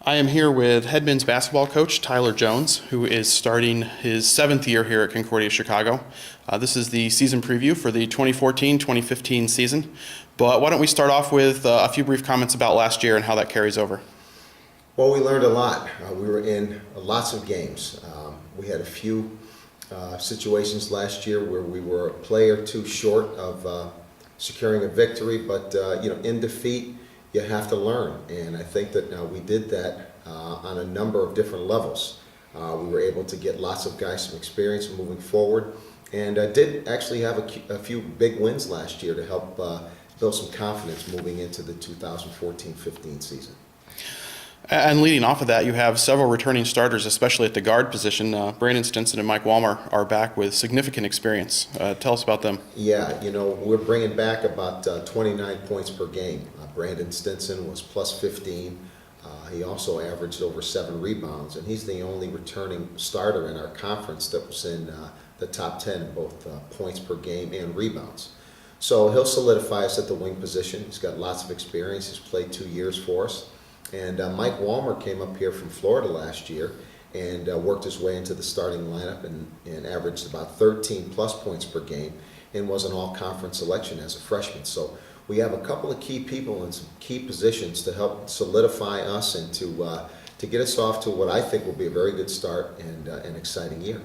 I am here with head men's basketball coach Tyler Jones, who is starting his 7th year here at Concordia Chicago. This is the season preview for the 2014-2015 season. But why don't we start off with a few brief comments about last year and how that carries over. Well, we learned a lot. We were in lots of games. We had a few situations last year where we were a play or two short of securing a victory, but in defeat, you have to learn, and I think that we did that on a number of different levels. We were able to get lots of guys some experience moving forward, and did actually have a few big wins last year to help build some confidence moving into the 2014-15 season. And leading off of that, you have several returning starters, especially at the guard position. Brandon Stinson and Mike Walmer are back with significant experience. Tell us about them. Yeah, we're bringing back about 29 points per game. Brandon Stinson was plus 15. He also averaged over 7 rebounds, and he's the only returning starter in our conference that was in the top 10 in both points per game and rebounds. So he'll solidify us at the wing position. He's got lots of experience. He's played 2 years for us. And Mike Walmer came up here from Florida last year and worked his way into the starting lineup and averaged about 13 plus points per game and was an all-conference selection as a freshman. So we have a couple of key people in some key positions to help solidify us and to get us off to what I think will be a very good start and an exciting year.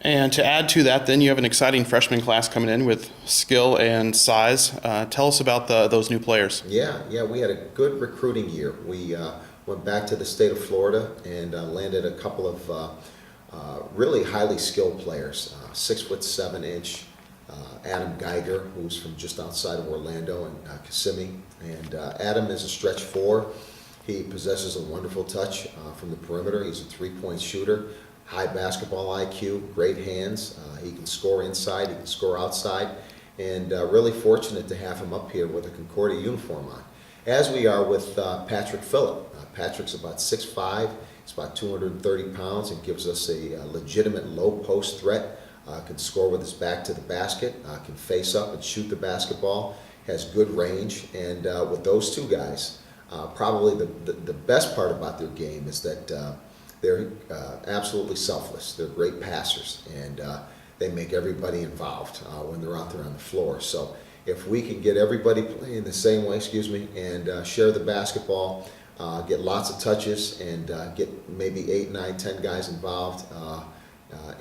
And to add to that, then you have an exciting freshman class coming in with skill and size. Tell us about those new players. Yeah, we had a good recruiting year. We went back to the state of Florida and landed a couple of really highly skilled players. 6'7" Adam Geiger, who's from just outside of Orlando, and Kissimmee. And Adam is a stretch 4. He possesses a wonderful touch from the perimeter. He's a three-point shooter. High basketball IQ, great hands. He can score inside, he can score outside, and really fortunate to have him up here with a Concordia uniform on. As we are with Patrick Phillip. Patrick's about 6'5", he's about 230 pounds, and gives us a legitimate low post threat. Can score with his back to the basket, can face up and shoot the basketball, has good range, and with those two guys, probably the best part about their game is that they're absolutely selfless. They're great passers, and they make everybody involved when they're out there on the floor. So if we can get everybody playing the same way, and share the basketball, get lots of touches, and get maybe 8, 9, 10 guys involved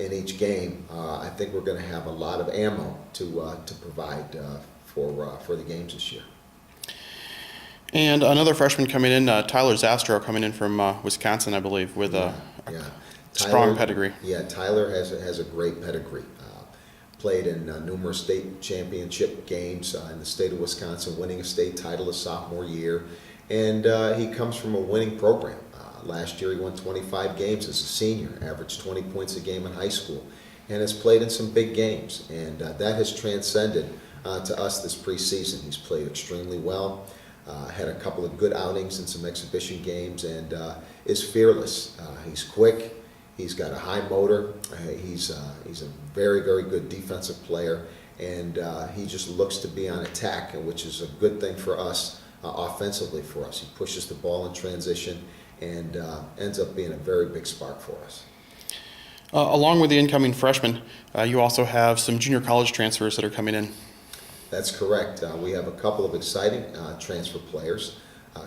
in each game, I think we're going to have a lot of ammo to provide for the games this year. And another freshman coming in, Tyler Zastro, coming in from Wisconsin, I believe, with a strong pedigree. Yeah, Tyler has a great pedigree. Played in numerous state championship games in the state of Wisconsin, winning a state title his sophomore year. And he comes from a winning program. Last year he won 25 games as a senior, averaged 20 points a game in high school, and has played in some big games. And that has transcended to us this preseason. He's played extremely well. Had a couple of good outings in some exhibition games, and is fearless. He's quick. He's got a high motor. He's a very, very good defensive player, and he just looks to be on attack, which is a good thing for us offensively for us. He pushes the ball in transition and ends up being a very big spark for us. Along with the incoming freshmen, you also have some junior college transfers that are coming in. That's correct. We have a couple of exciting transfer players.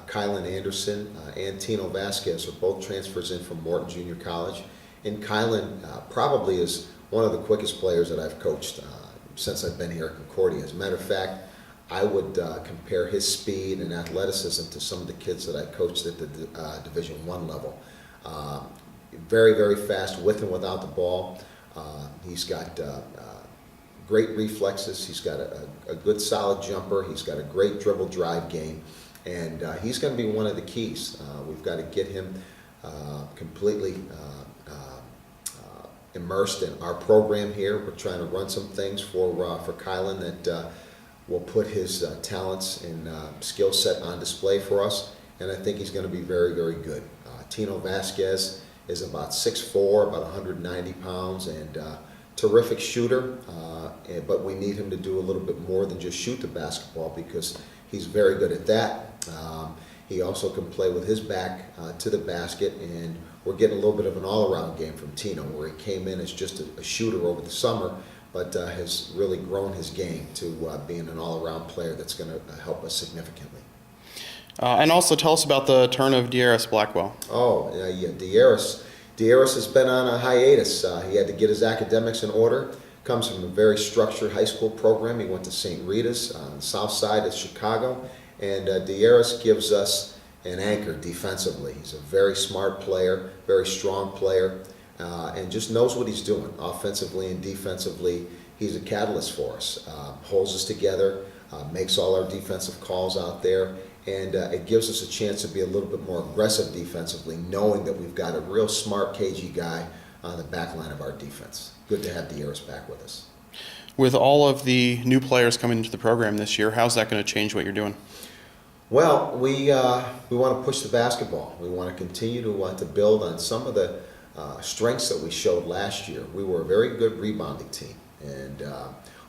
Kylan Anderson and Tino Vasquez are both transfers in from Morton Junior College. And Kylan probably is one of the quickest players that I've coached since I've been here at Concordia. As a matter of fact, I would compare his speed and athleticism to some of the kids that I coached at the Division I level. Very, very fast with and without the ball. He's got great reflexes. He's got a good solid jumper. He's got a great dribble drive game, and he's going to be one of the keys. We've got to get him completely immersed in our program here. We're trying to run some things for Kylan that will put his talents and skill set on display for us, and I think he's going to be very, very good. Tino Vasquez is about 6'4", about 190 pounds, and terrific shooter, but we need him to do a little bit more than just shoot the basketball because he's very good at that. He also can play with his back to the basket, and we're getting a little bit of an all-around game from Tino, where he came in as just a shooter over the summer, but has really grown his game to being an all-around player that's going to help us significantly. And also tell us about the turn of Dieris Blackwell. Oh, yeah, Dieris has been on a hiatus. He had to get his academics in order. Comes from a very structured high school program. He went to St. Rita's on the south side of Chicago, and Dieris gives us an anchor defensively. He's a very smart player, very strong player, and just knows what he's doing offensively and defensively. He's a catalyst for us. Holds us together, makes all our defensive calls out there, and it gives us a chance to be a little bit more aggressive defensively, knowing that we've got a real smart, cagey guy on the back line of our defense. Good to have Dieris back with us. With all of the new players coming into the program this year, how's that going to change what you're doing? Well, we want to push the basketball. We want to continue to build on some of the strengths that we showed last year. We were a very good rebounding team, and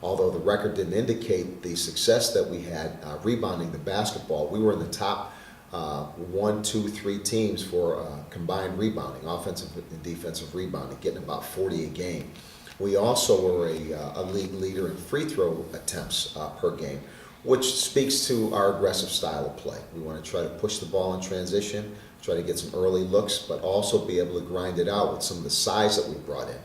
although the record didn't indicate the success that we had rebounding the basketball, we were in the top 1, 2, 3 teams for combined rebounding, offensive and defensive rebounding, getting about 40 a game. We also were a league leader in free throw attempts per game, which speaks to our aggressive style of play. We want to try to push the ball in transition, try to get some early looks, but also be able to grind it out with some of the size that we brought in.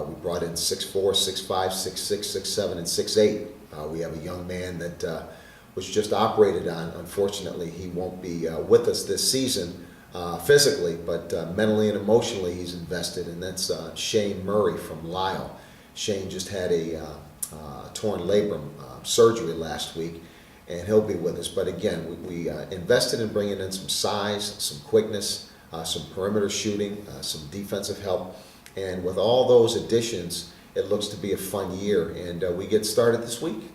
We brought in 6'4", 6'5", 6'6", 6'7", and 6'8". We have a young man that was just operated on. Unfortunately, he won't be with us this season physically, but mentally and emotionally he's invested, and that's Shane Murray from Lyle. Shane just had a torn labrum surgery last week, and he'll be with us. But again, we invested in bringing in some size, some quickness, some perimeter shooting, some defensive help. And with all those additions, it looks to be a fun year, and we get started this week.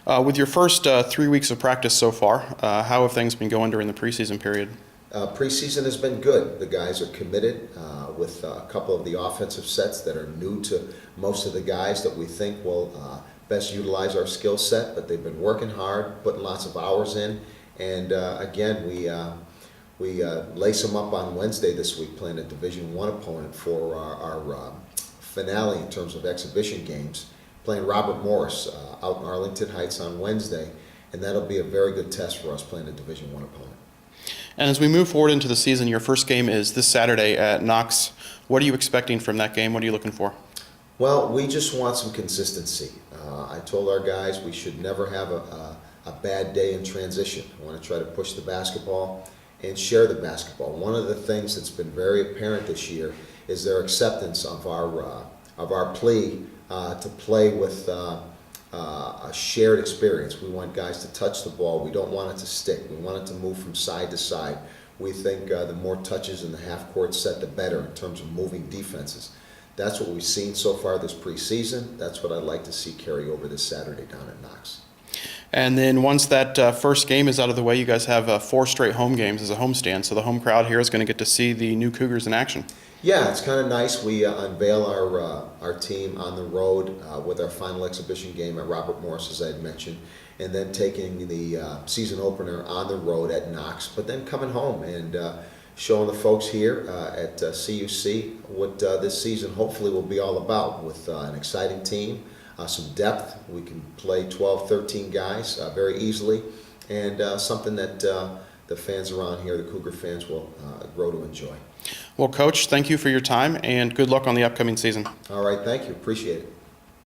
With your first 3 weeks of practice so far, how have things been going during the preseason period? Preseason has been good. The guys are committed with a couple of the offensive sets that are new to most of the guys that we think will best utilize our skill set, but they've been working hard, putting lots of hours in, and again, we lace them up on Wednesday this week, playing a Division I opponent for our finale in terms of exhibition games, playing Robert Morris out in Arlington Heights on Wednesday, and that'll be a very good test for us playing a Division I opponent. And as we move forward into the season, your first game is this Saturday at Knox. What are you expecting from that game? What are you looking for? Well, we just want some consistency. I told our guys we should never have a bad day in transition. I want to try to push the basketball and share the basketball. One of the things that's been very apparent this year is their acceptance of our plea to play with a shared experience. We want guys to touch the ball. We don't want it to stick. We want it to move from side to side. We think the more touches in the half-court set, the better in terms of moving defenses. That's what we've seen so far this preseason. That's what I'd like to see carry over this Saturday down at Knox. And then once that first game is out of the way, you guys have 4 straight home games as a homestand, so the home crowd here is going to get to see the new Cougars in action. Yeah, it's kind of nice. We unveil our team on the road with our final exhibition game at Robert Morris, as I had mentioned, and then taking the season opener on the road at Knox, but then coming home and showing the folks here at CUC what this season hopefully will be all about, with an exciting team, some depth. We can play 12, 13 guys very easily, and something that the fans around here, the Cougar fans, will grow to enjoy. Well, Coach, thank you for your time, and good luck on the upcoming season. All right, thank you. Appreciate it.